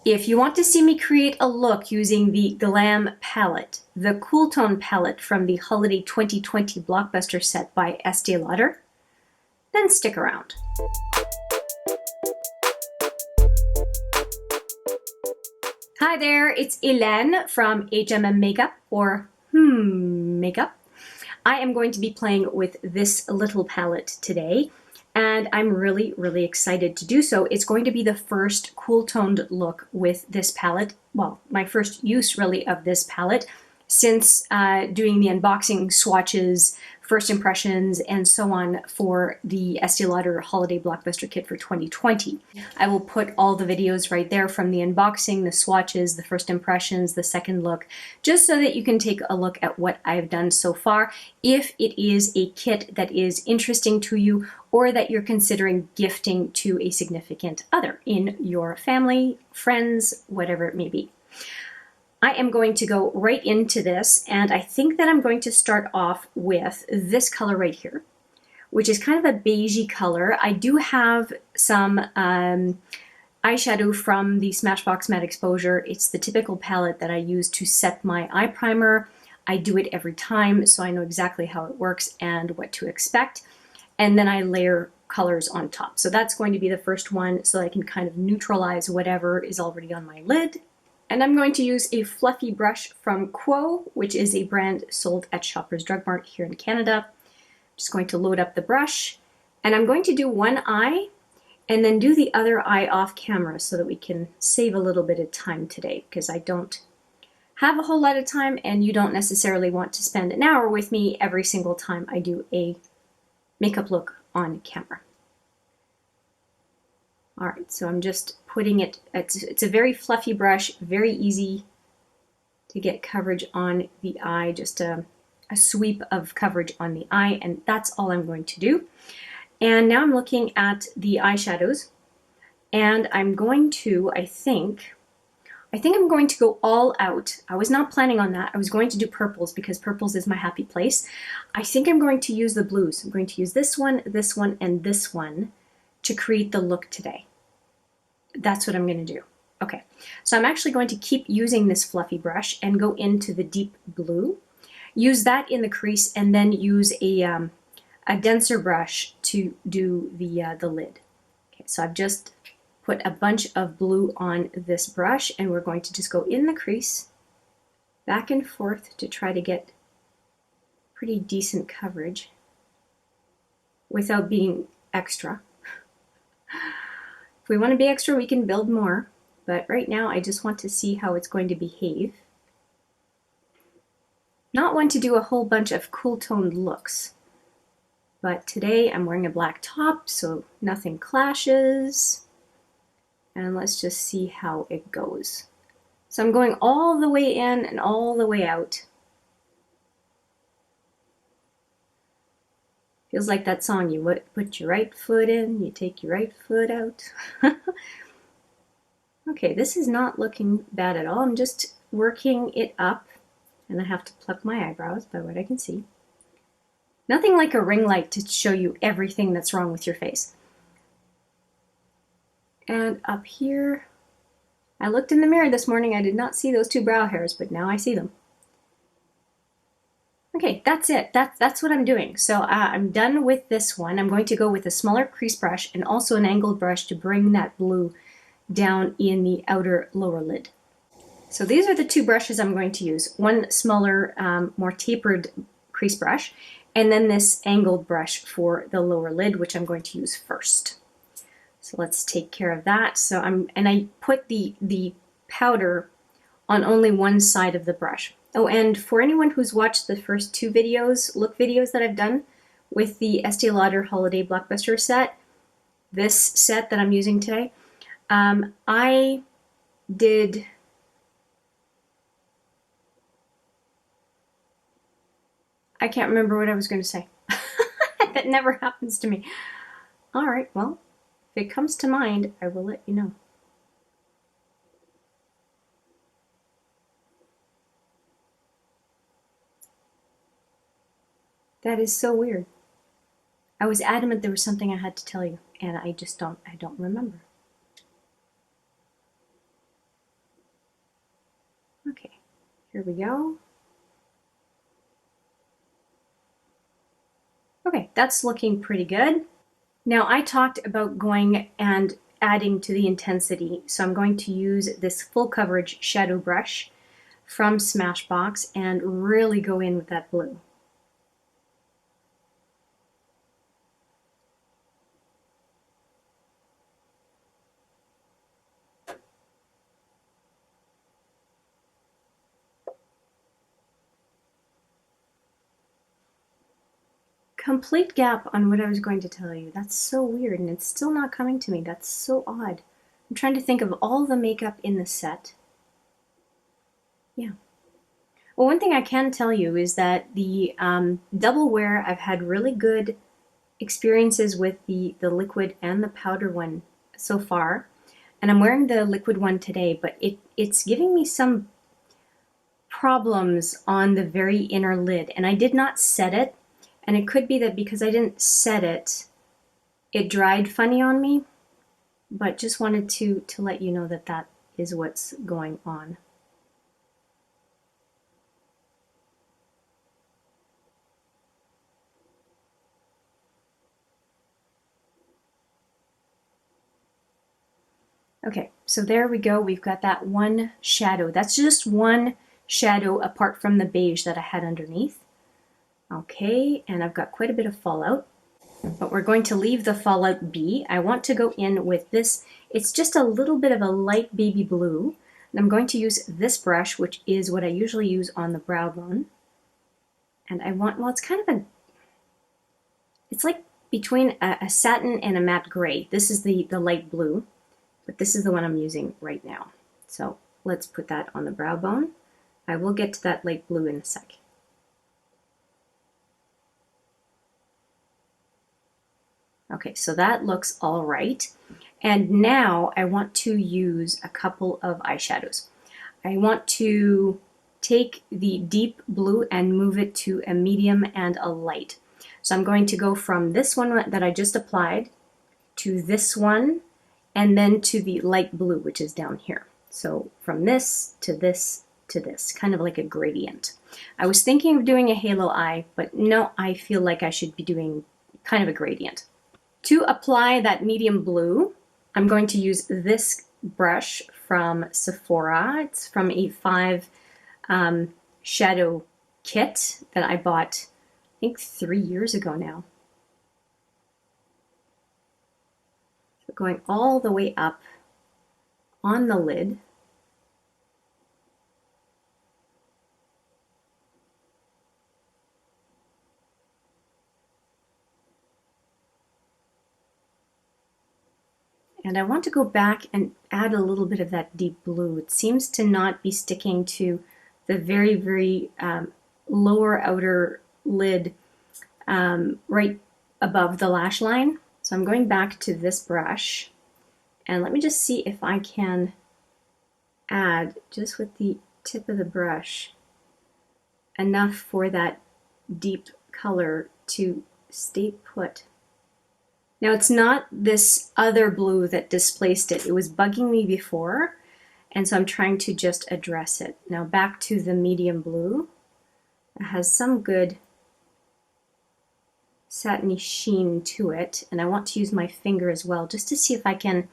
If you want to see me create a look using the Glam palette, the Cool Tone palette from the Holiday 2020 Blockbuster Set by Estee Lauder, then stick around. Hi there, it's Hélène from HMM Makeup, or Makeup. I am going to be playing with this little palette today, and I'm really excited to do so. It's going to be the first cool toned look with this palette. Well, my first use really of this palette since doing the unboxing swatches, first impressions, and so on for the Estee Lauder Holiday Blockbuster Kit for 2020. I will put all the videos right there from the unboxing, the swatches, the first impressions, the second look, just so that you can take a look at what I've done so far, if it is a kit that is interesting to you or that you're considering gifting to a significant other in your family, friends, whatever it may be. I am going to go right into this, and I think that I'm going to start off with this color right here, which is kind of a beigey color. I do have some eyeshadow from the Smashbox Matte Exposure. It's the typical palette that I use to set my eye primer. I do it every time, so I know exactly how it works and what to expect. And then I layer colors on top. So that's going to be the first one, so I can kind of neutralize whatever is already on my lid. And I'm going to use a fluffy brush from XOXO, which is a brand sold at Shoppers Drug Mart here in Canada. Just going to load up the brush, and I'm going to do one eye and then do the other eye off camera so that we can save a little bit of time today, because I don't have a whole lot of time and you don't necessarily want to spend an hour with me every single time I do a makeup look on camera. All right, so I'm just putting it, it's a very fluffy brush, very easy to get coverage on the eye, just a sweep of coverage on the eye, and that's all I'm going to do. And now I'm looking at the eyeshadows, and I'm going to, I think I'm going to go all out. I was not planning on that. I was going to do purples because purples is my happy place. I think I'm going to use the blues. I'm going to use this one, and this one to create the look today. That's what I'm going to do. Okay, so I'm actually going to keep using this fluffy brush and go into the deep blue. Use that in the crease, and then use a denser brush to do the lid. Okay, so I've just put a bunch of blue on this brush, and we're going to just go in the crease, back and forth to try to get pretty decent coverage without being extra. If we want to be extra, we can build more, but right now I just want to see how it's going to behave. Not one to do a whole bunch of cool toned looks, but today I'm wearing a black top, so nothing clashes, and let's just see how it goes. So I'm going all the way in and all the way out. Feels like that song, you put your right foot in, you take your right foot out. Okay, this is not looking bad at all. I'm just working it up, and I have to pluck my eyebrows by what I can see. Nothing like a ring light to show you everything that's wrong with your face. And up here, I looked in the mirror this morning, I did not see those two brow hairs, but now I see them. Okay, that's it. That's what I'm doing. So I'm done with this one. I'm going to go with a smaller crease brush and also an angled brush to bring that blue down in the outer lower lid. So these are the two brushes I'm going to use. One smaller, more tapered crease brush, and then this angled brush for the lower lid, which I'm going to use first. So let's take care of that. So I put the powder on only one side of the brush. Oh, and for anyone who's watched the first two look videos that I've done with the Estee Lauder Holiday Blockbuster Set, this set that I'm using today, I can't remember what I was going to say. That never happens to me. All right, well, if it comes to mind, I will let you know. That is so weird. I was adamant there was something I had to tell you, and I don't remember. Okay, here we go. Okay, that's looking pretty good. Now I talked about going and adding to the intensity, so I'm going to use this full coverage shadow brush from Smashbox and really go in with that blue. Complete gap on what I was going to tell you. That's so weird, and it's still not coming to me. That's so odd. I'm trying to think of all the makeup in the set. Yeah. Well, one thing I can tell you is that the double wear, I've had really good experiences with the liquid and the powder one so far. And I'm wearing the liquid one today, but it's giving me some problems on the very inner lid. And I did not set it. And it could be that because I didn't set it, it dried funny on me. But just wanted to let you know that that is what's going on. Okay, so there we go. We've got that one shadow. That's just one shadow apart from the beige that I had underneath. Okay, and I've got quite a bit of fallout, but we're going to leave the fallout be. I want to go in with this. It's just a little bit of a light baby blue. And I'm going to use this brush, which is what I usually use on the brow bone. And I want, well, it's kind of a, it's like between a satin and a matte gray. This is the light blue. But this is the one I'm using right now. So let's put that on the brow bone. I will get to that light blue in a sec. Okay, so that looks all right. And now I want to use a couple of eyeshadows. I want to take the deep blue and move it to a medium and a light. So I'm going to go from this one that I just applied to this one, and then to the light blue, which is down here. So from this to this to this, kind of like a gradient. I was thinking of doing a halo eye, but no, I feel like I should be doing kind of a gradient. To apply that medium blue, I'm going to use this brush from Sephora. It's from a 5 shadow kit that I bought, I think 3 years ago now. Going all the way up on the lid. And I want to go back and add a little bit of that deep blue. It seems to not be sticking to the very, very lower outer lid right above the lash line. So I'm going back to this brush, and let me just see if I can add, just with the tip of the brush, enough for that deep color to stay put. Now it's not this other blue that displaced it. It was bugging me before, and so I'm trying to just address it. Now back to the medium blue. It has some good satiny sheen to it, and I want to use my finger as well just to see if I can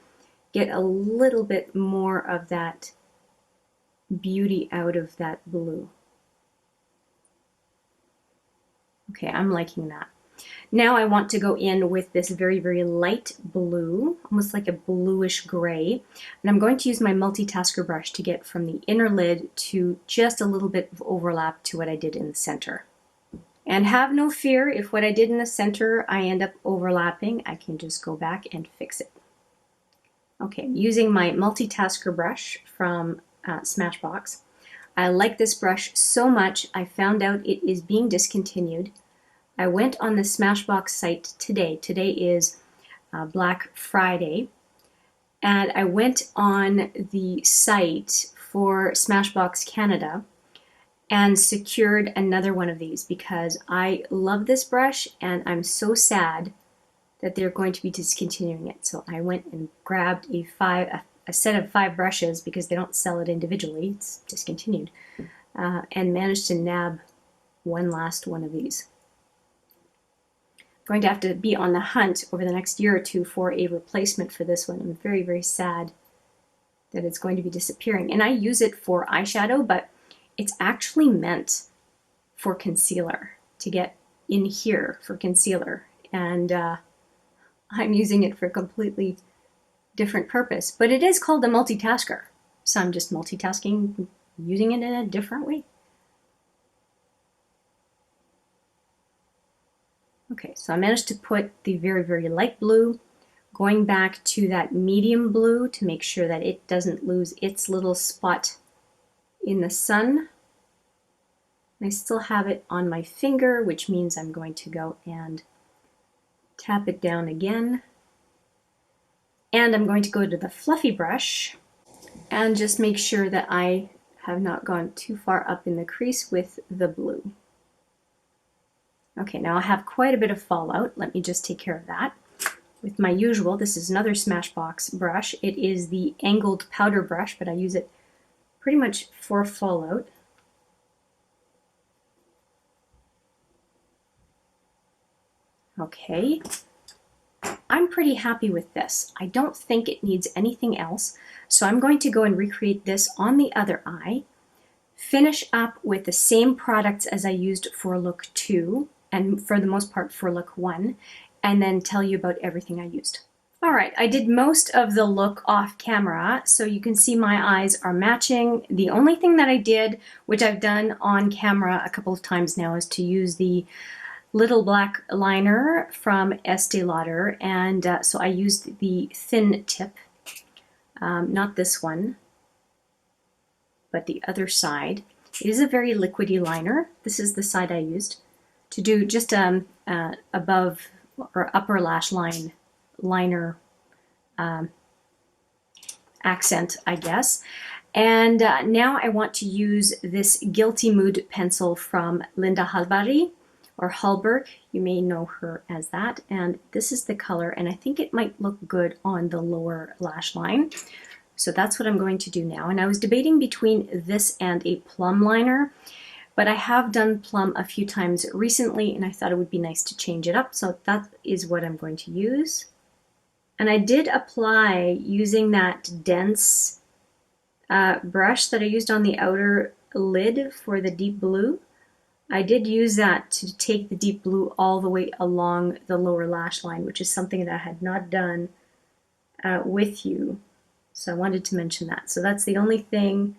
get a little bit more of that beauty out of that blue. Okay, I'm liking that. Now I want to go in with this very, very light blue, almost like a bluish gray, and I'm going to use my Multitasker brush to get from the inner lid to just a little bit of overlap to what I did in the center. And have no fear, if what I did in the center I end up overlapping, I can just go back and fix it. Okay, using my Multitasker brush from Smashbox. I like this brush so much, I found out it is being discontinued. I went on the Smashbox site today. Today is Black Friday. And I went on the site for Smashbox Canada and secured another one of these because I love this brush and I'm so sad that they're going to be discontinuing it. So I went and grabbed a a set of 5 brushes because they don't sell it individually, it's discontinued, and managed to nab one last one of these. I'm going to have to be on the hunt over the next year or two for a replacement for this one. I'm very, very sad that it's going to be disappearing. And I use it for eyeshadow, but it's actually meant for concealer, to get in here for concealer. And I'm using it for a completely different purpose. But it is called a multitasker. So I'm just multitasking, using it in a different way. Okay, so I managed to put the very, very light blue, going back to that medium blue to make sure that it doesn't lose its little spot in the sun. I still have it on my finger, which means I'm going to go and tap it down again. And I'm going to go to the fluffy brush and just make sure that I have not gone too far up in the crease with the blue. Okay, now I have quite a bit of fallout. Let me just take care of that. With my usual, this is another Smashbox brush. It is the angled powder brush, but I use it pretty much for fallout. Okay, I'm pretty happy with this. I don't think it needs anything else, so I'm going to go and recreate this on the other eye, finish up with the same products as I used for look 2, and for the most part for look 1, and then tell you about everything I used. All right, I did most of the look off camera, so you can see my eyes are matching. The only thing that I did, which I've done on camera a couple of times now, is to use the little black liner from Estee Lauder, and so I used the thin tip, not this one, but the other side. It is a very liquidy liner. This is the side I used to do just above or upper lash line liner accent, I guess. And now I want to use this Guilty Mood pencil from Linda Hallberg, or Hallberg, you may know her as that. And this is the color, and I think it might look good on the lower lash line. So that's what I'm going to do now. And I was debating between this and a plum liner, but I have done plum a few times recently, and I thought it would be nice to change it up. So that is what I'm going to use. And I did apply using that dense brush that I used on the outer lid for the deep blue. I did use that to take the deep blue all the way along the lower lash line, which is something that I had not done with you. So I wanted to mention that. So that's the only thing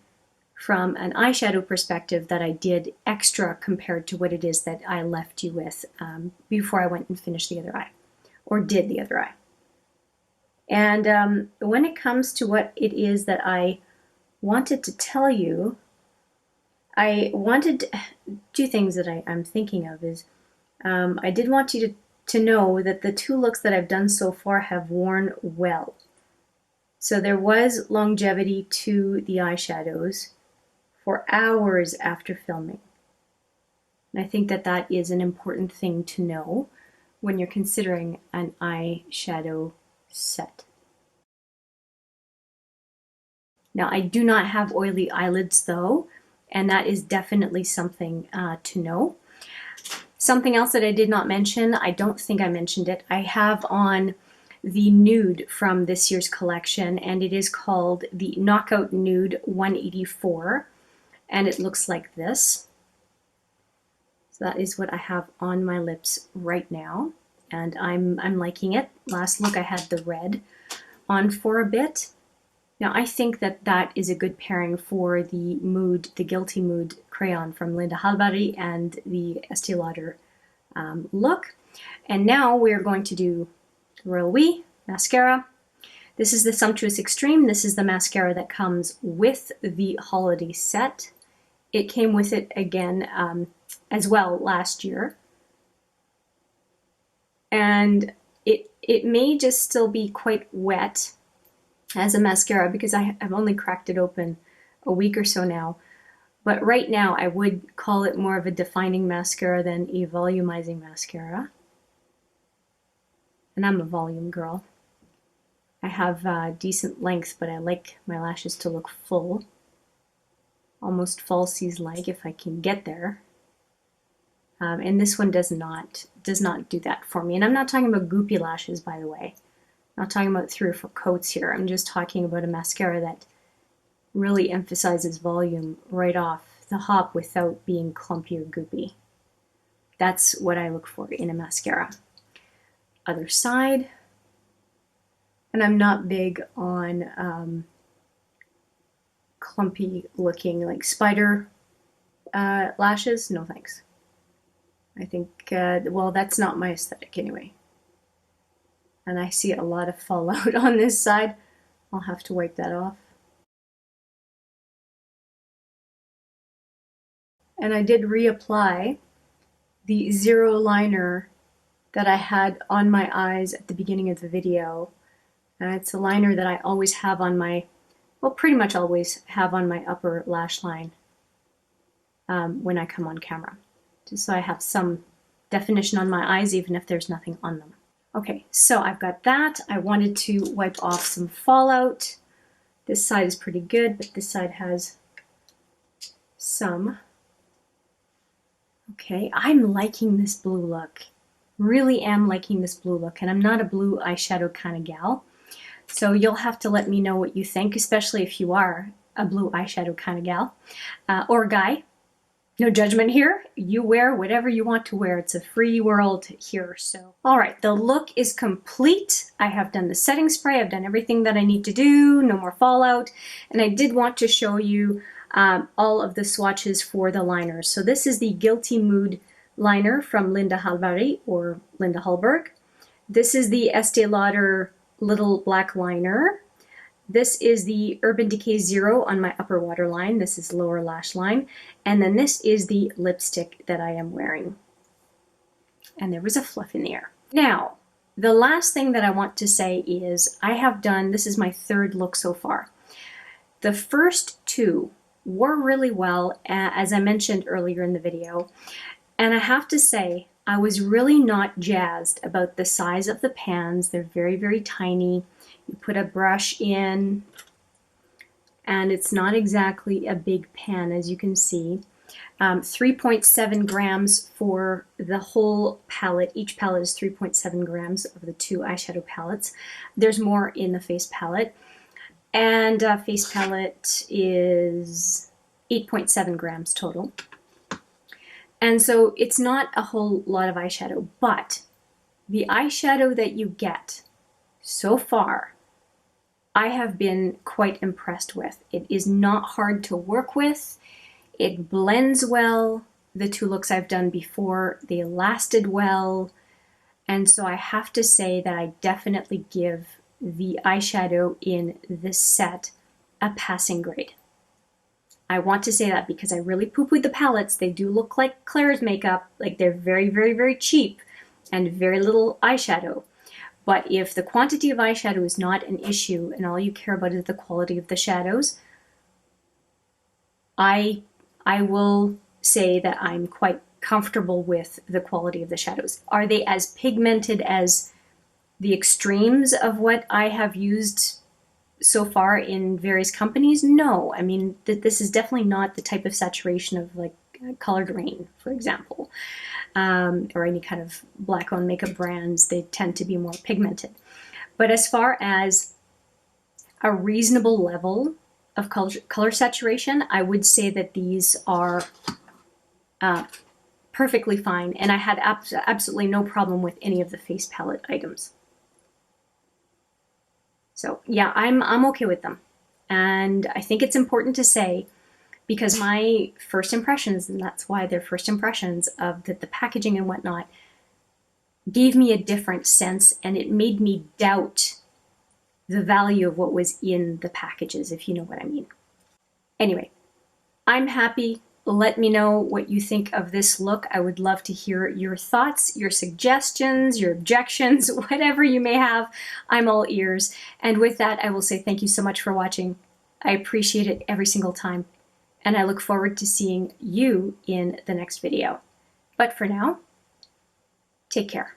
from an eyeshadow perspective that I did extra compared to what it is that I left you with before I went and finished the other eye, or did the other eye. And when it comes to what it is that I wanted to tell you, I wanted two things that I'm thinking of is I did want you to know that the 2 looks that I've done so far have worn well. So there was longevity to the eyeshadows for hours after filming. And I think that that is an important thing to know when you're considering an eyeshadow set. Now, I do not have oily eyelids though, and that is definitely something to know. Something else that I did not mention, I don't think I mentioned it, I have on the Nude from this year's collection, and it is called the Knockout Nude 184, and it looks like this. So that is what I have on my lips right now, and I'm liking it. Last look I had the red on for a bit. Now I think that that is a good pairing for the Mood, the Guilty Mood crayon from Linda Hallberg and the Estee Lauder look. And now we're going to do Royal We mascara. This is the Sumptuous Extreme. This is the mascara that comes with the holiday set. It came with it again as well last year. And it may just still be quite wet as a mascara because I've only cracked it open a week or so now. But right now I would call it more of a defining mascara than a volumizing mascara. And I'm a volume girl. I have decent length, but I like my lashes to look full. Almost falsies-like if I can get there. And this one does not do that for me. And I'm not talking about goopy lashes, by the way. I'm not talking about 3 or 4 coats here. I'm just talking about a mascara that really emphasizes volume right off the hop without being clumpy or goopy. That's what I look for in a mascara. Other side. And I'm not big on clumpy looking like spider lashes. No thanks. I think, well, that's not my aesthetic anyway. And I see a lot of fallout on this side. I'll have to wipe that off. And I did reapply the zero liner that I had on my eyes at the beginning of the video. It's a liner that I always have on my, well, pretty much always have on my upper lash line when I come on camera. Just so I have some definition on my eyes, even if there's nothing on them. Okay, so I've got that. I wanted to wipe off some fallout. This side is pretty good, but this side has some. Okay, I'm liking this blue look. Really am liking this blue look, and I'm not a blue eyeshadow kind of gal. So you'll have to let me know what you think, especially if you are a blue eyeshadow kind of gal or guy. No judgment here. You wear whatever you want to wear. It's a free world here. So, all right, the look is complete. I have done the setting spray. I've done everything that I need to do. No more fallout. And I did want to show you all of the swatches for the liners. So this is the Guilty Mood liner from Linda Hallberg or Linda Hallberg. This is the Estee Lauder little black liner. This is the Urban Decay Zero on my upper waterline. This is lower lash line. And then this is the lipstick that I am wearing. And there was a fluff in the air. Now, the last thing that I want to say is I have done, this is my 3rd look so far. The first 2 wore really well, as I mentioned earlier in the video. And I have to say, I was really not jazzed about the size of the pans. They're very, very tiny. You put a brush in, and it's not exactly a big pan, as you can see. 3.7 grams for the whole palette. Each palette is 3.7 grams of the 2 eyeshadow palettes. There's more in the face palette. And face palette is 8.7 grams total. And so it's not a whole lot of eyeshadow, but the eyeshadow that you get so far, I have been quite impressed with. It is not hard to work with. It blends well. The 2 looks I've done before, they lasted well. And so I have to say that I definitely give the eyeshadow in this set a passing grade. I want to say that because I really poo-pooed the palettes. They do look like Claire's makeup, like they're very, very, very cheap and very little eyeshadow. But if the quantity of eyeshadow is not an issue and all you care about is the quality of the shadows, I will say that I'm quite comfortable with the quality of the shadows. Are they as pigmented as the extremes of what I have used so far in various companies? No. I mean, this is definitely not the type of saturation of like Colored Rain, for example, or any kind of black-owned makeup brands. They tend to be more pigmented. But as far as a reasonable level of color saturation, I would say that these are perfectly fine, and I had absolutely no problem with any of the face palette items. So yeah, I'm okay with them. And I think it's important to say, because my first impressions, and that's why they're first impressions of the packaging and whatnot, gave me a different sense, and it made me doubt the value of what was in the packages, if you know what I mean. Anyway, I'm happy. Let me know what you think of this look. I would love to hear your thoughts, your suggestions, your objections, whatever you may have. I'm all ears. And with that, I will say thank you so much for watching. I appreciate it every single time. And I look forward to seeing you in the next video. But for now, take care.